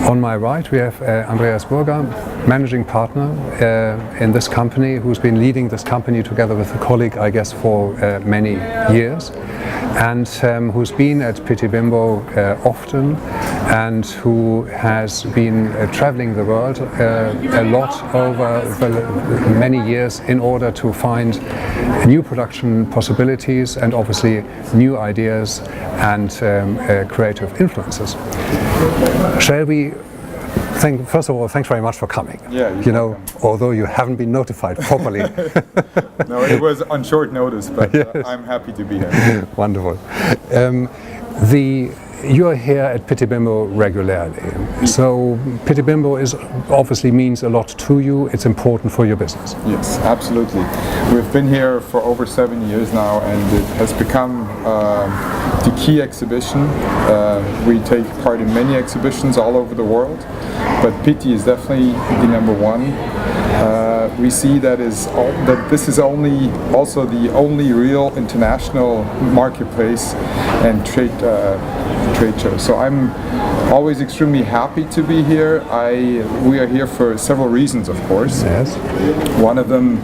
On my right we have Andreas Burger, managing partner in this company, who's been leading this company together with a colleague, I guess, for many years, and who's been at Pitti Bimbo often, and who has been traveling the world a lot over many years in order to find new production possibilities and obviously new ideas and creative influences. Shall we first of all, thanks very much for coming. Yeah, although you haven't been notified properly. No, it was on short notice, but yes. I'm happy to be here. Wonderful. You are here at Pitti Bimbo regularly. So Pitti Bimbo obviously means a lot to you. It's important for your business. Yes, absolutely. We've been here for over 7 years now, and it has become the key exhibition. We take part in many exhibitions all over the world, but Pitti is definitely the number one. We see that this is also the only real international marketplace and trade show. So I'm always extremely happy to be here. We are here for several reasons, of course. Yes. One of them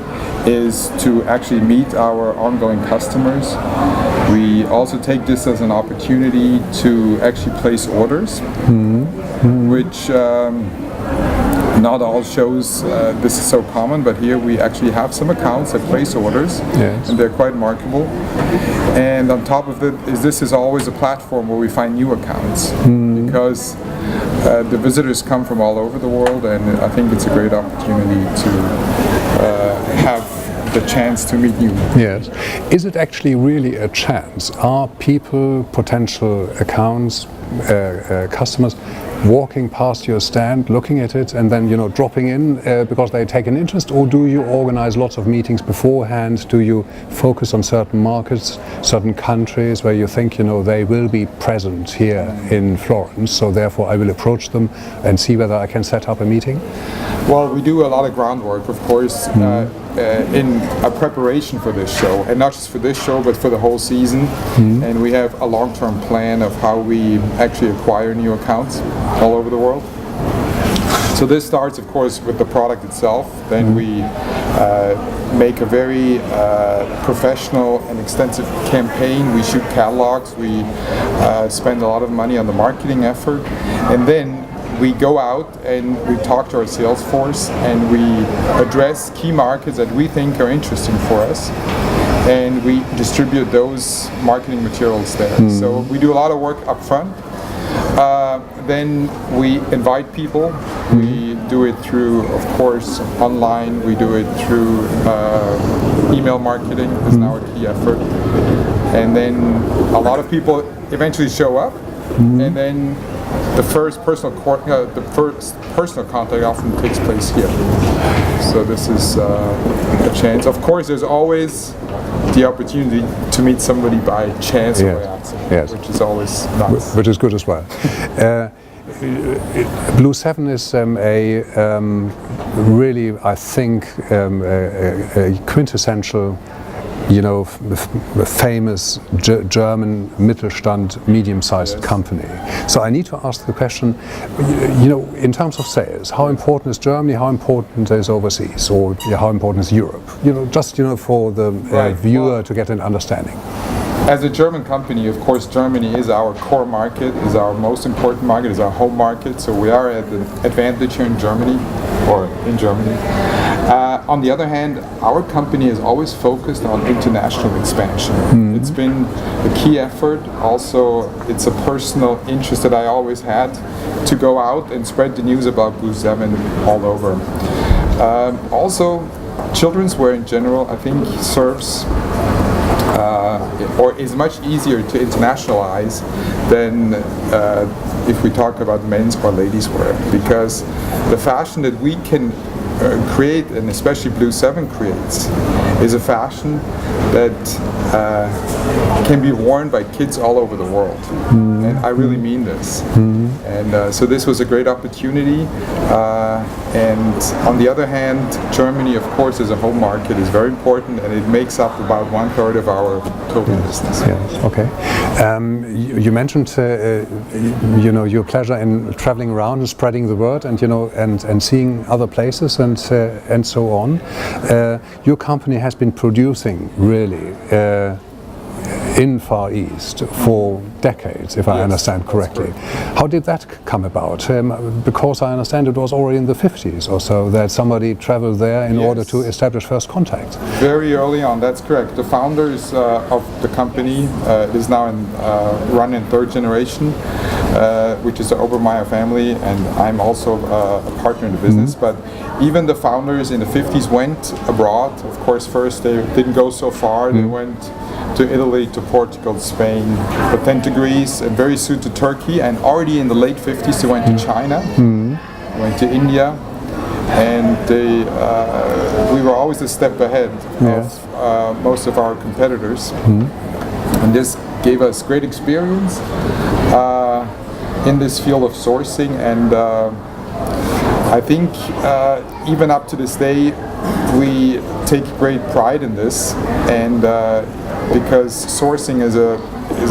is to actually meet our ongoing customers. We also take this as an opportunity to actually place orders, which not all shows this is so common, but here we actually have some accounts that place orders, yes. And they're quite remarkable. And on top of it, this is always a platform where we find new accounts, because the visitors come from all over the world, and I think it's a great opportunity to have the chance to meet you. Yes. Is it actually really a chance? Are people, potential accounts, customers, walking past your stand, looking at it, and then dropping in because they take an interest, or do you organize lots of meetings beforehand? Do you focus on certain markets, certain countries where you think they will be present here in Florence, so therefore I will approach them and see whether I can set up a meeting? Well, we do a lot of groundwork, of course, in a preparation for this show, and not just for this show, but for the whole season. And we have a long-term plan of how we actually acquire new accounts all over the world. So this starts, of course, with the product itself. Then we make a very professional and extensive campaign. We shoot catalogs. We spend a lot of money on the marketing effort, and then we go out and we talk to our sales force, and we address key markets that we think are interesting for us, and we distribute those marketing materials there. So we do a lot of work up front. Then we invite people. We do it through, of course, online. We do it through email marketing is now a key effort. And then a lot of people eventually show up, and then the first personal contact often takes place here. So this is a chance. Of course, there's always the opportunity to meet somebody by chance or by accident, yes. Which is always nice. Which is good as well. Blue 7 is really, I think, a quintessential, famous German Mittelstand, medium-sized company. So I need to ask the question, in terms of sales, how important is Germany, how important is overseas, or how important is Europe? Just for the viewer to get an understanding. As a German company, of course, Germany is our core market, is our most important market, is our home market. So we are at an advantage here in Germany, or in Germany. On the other hand, our company is always focused on international expansion. It's been a key effort. Also, it's a personal interest that I always had to go out and spread the news about Blue 7 all over. Also, children's wear in general, I think, serves or is much easier to internationalize than if we talk about men's or ladies wear, because the fashion that we can create, and especially Blue 7 creates, is a fashion that can be worn by kids all over the world. And I really mean this. And so this was a great opportunity. And on the other hand, Germany, of course, as a home market is very important, and it makes up about 1/3 of our total business. Yes. Okay. You mentioned, your pleasure in traveling around and spreading the word, and and seeing other places and so on. Your company has been producing really in Far East for decades, if I understand correctly. How did that come about? Because I understand it was already in the 50s or so that somebody traveled there in order to establish first contact. Very early on, that's correct. The founders of the company is now run in third generation, which is the Obermeyer family, and I'm also a partner in the business. But even the founders in the 50s went abroad. Of course, first they didn't go so far. They went to Italy, to Portugal, Spain, but then to Greece, and very soon to Turkey, and already in the late 50s they went to China, went to India, and we were always a step ahead of most of our competitors. And this gave us great experience in this field of sourcing, and I think even up to this day we take great pride in this, and because sourcing is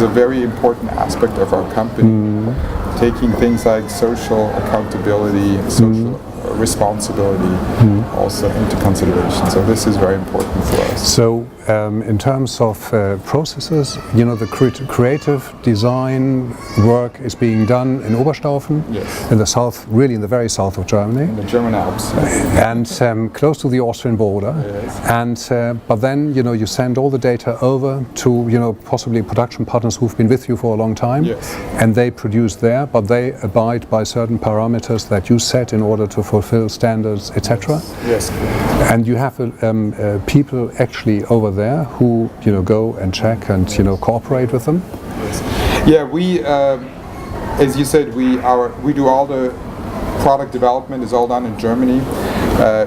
a very important aspect of our company, taking things like social accountability, social responsibility also into consideration. So this is very important for us. So in terms of processes, the creative design work is being done in Oberstaufen, in the south, really in the very south of Germany. In the German Alps. And close to the Austrian border. And but then, you send all the data over to, possibly production partners who've been with you for a long time. And they produce there, but they abide by certain parameters that you set in order to fulfill standards, etc. And you have people actually over there who go and check and cooperate with them. Yeah, we, as you said, we do all the product development is all done in Germany.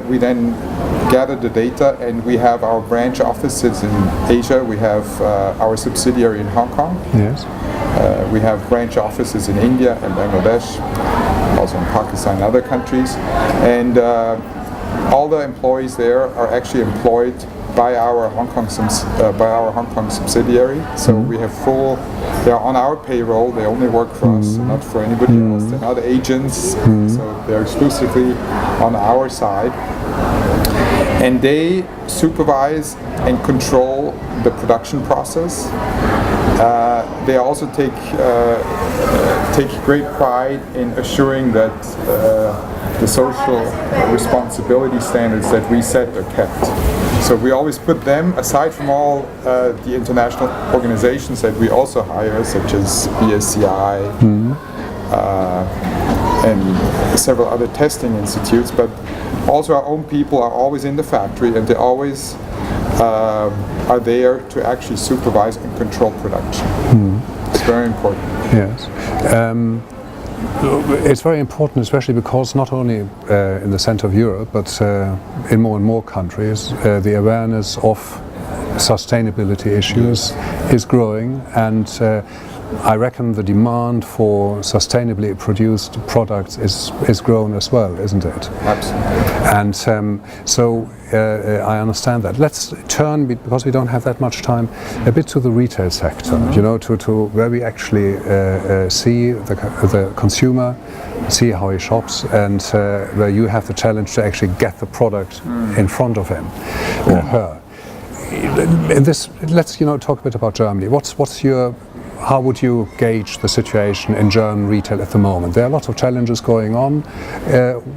We then gather the data, and we have our branch offices in Asia. We have our subsidiary in Hong Kong. We have branch offices in India and Bangladesh, also in Pakistan and other countries, and all the employees there are actually employed by our Hong Kong subsidiary. So we have they're on our payroll. They only work for us, not for anybody else. They're not agents, so they're exclusively on our side. And they supervise and control the production process. They also take great pride in assuring that the social responsibility standards that we set are kept. So we always put them, aside from all the international organizations that we also hire, such as BSCI and several other testing institutes, but also our own people are always in the factory, and they always are there to actually supervise and control production. It's very important. Yes. It's very important, especially because not only in the center of Europe, but in more and more countries, the awareness of sustainability issues is growing, and I reckon the demand for sustainably produced products is grown as well, isn't it? Absolutely. And so I understand that. Let's turn, because we don't have that much time, a bit to the retail sector, to where we actually see the consumer, see how he shops, and where you have the challenge to actually get the product in front of him or her. In this, let's talk a bit about Germany. How would you gauge the situation in German retail at the moment? There are lots of challenges going on.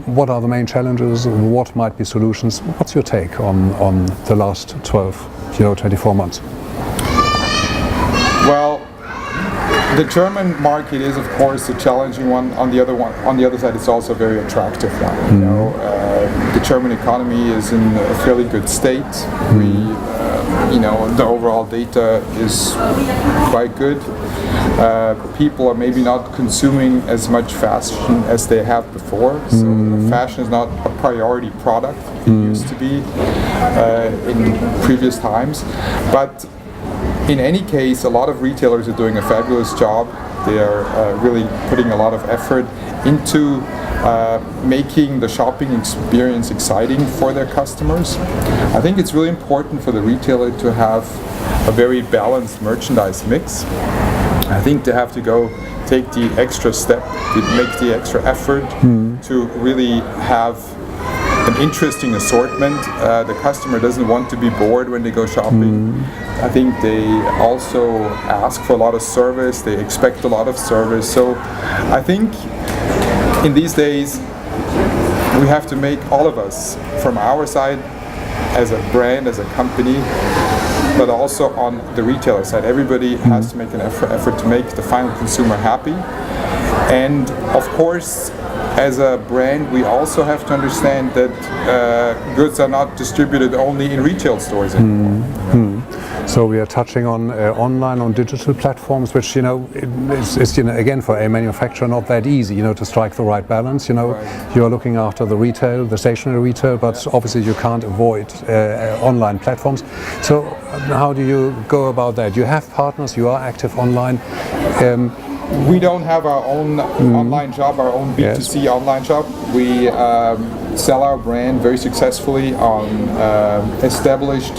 What are the main challenges? What might be solutions? What's your take on the last 12, 24 months? Well, the German market is, of course, a challenging one. On the other side, it's also a very attractive one. You know, the German economy is in a fairly good state. You know, the overall data is quite good. People are maybe not consuming as much fashion as they have before. So fashion is not a priority product. It used to be in previous times, but in any case, a lot of retailers are doing a fabulous job. They are really putting a lot of effort into making the shopping experience exciting for their customers. I think it's really important for the retailer to have a very balanced merchandise mix. I think they have to take the extra step, to make the extra effort to really have an interesting assortment. The customer doesn't want to be bored when they go shopping. I think they also ask for a lot of service, they expect a lot of service. So I think in these days we have to make, all of us, from our side as a brand, as a company, but also on the retailer side, everybody has to make an effort to make the final consumer happy. And of course, as a brand, we also have to understand that goods are not distributed only in retail stores anymore. So we are touching on online, on digital platforms, which, you know, is, you know, again, for a manufacturer not that easy, you know, to strike the right balance. You know, you're looking after the retail, the stationary retail, but obviously you can't avoid online platforms. So how do you go about that? You have partners, you are active online. We don't have our own online shop, our own B2C online shop. We sell our brand very successfully on established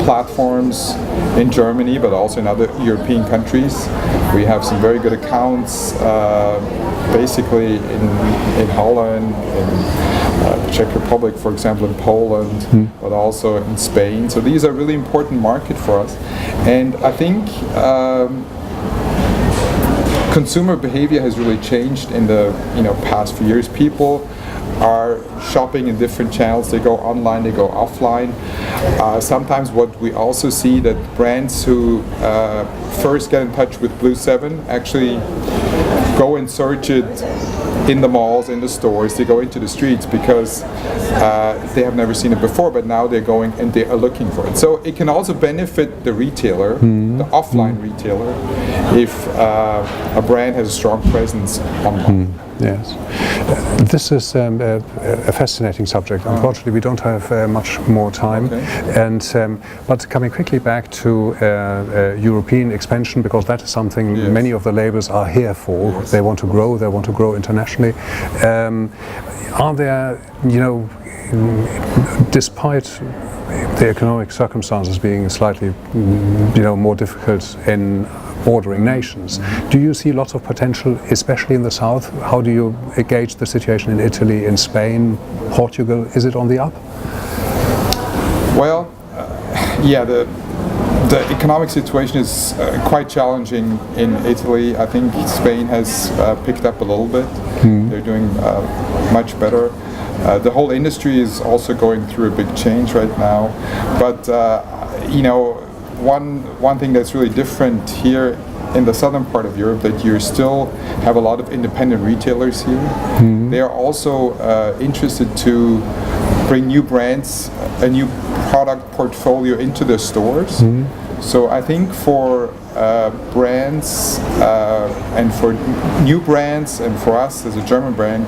platforms in Germany, but also in other European countries. We have some very good accounts, basically in Holland, in the Czech Republic, for example, in Poland, but also in Spain. So these are really important markets for us. And I think consumer behavior has really changed in the past few years. People are shopping in different channels. They go online, they go offline. Sometimes what we also see that brands who first get in touch with Blue 7 actually go and search it in the malls, in the stores. They go into the streets because they have never seen it before, but now they're going and they are looking for it. So it can also benefit the retailer, the offline retailer, if a brand has a strong presence online. Yes, this is a fascinating subject. Unfortunately, we don't have much more time. And but coming quickly back to European expansion, because that is something many of the labels are here for. They want to grow. They want to grow internationally. Are there, despite the economic circumstances being slightly, more difficult in bordering nations, do you see lots of potential, especially in the south? How do you gauge the situation in Italy, in Spain, Portugal? Is it on the up? Well, the economic situation is quite challenging in Italy. I think Spain has picked up a little bit. They're doing much better. The whole industry is also going through a big change right now. But one thing that's really different here in the southern part of Europe, that you still have a lot of independent retailers here. They are also interested to bring new brands, a new product portfolio into their stores. So I think for brands and for new brands and for us as a German brand,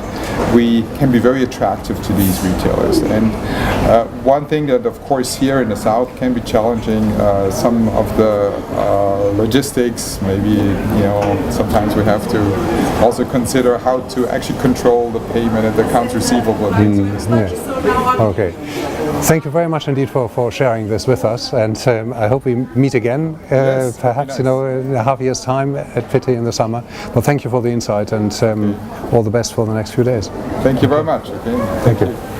we can be very attractive to these retailers. And one thing that of course here in the south can be challenging, some of the logistics, maybe sometimes we have to also consider how to actually control the payment and the accounts receivable and things of this nature. Okay. Thank you very much indeed for sharing this with us, and I hope we meet again, perhaps in a half year's time at Pitti in the summer. But thank you for the insight, and all the best for the next few days. Thank you very much. Okay. Thank you.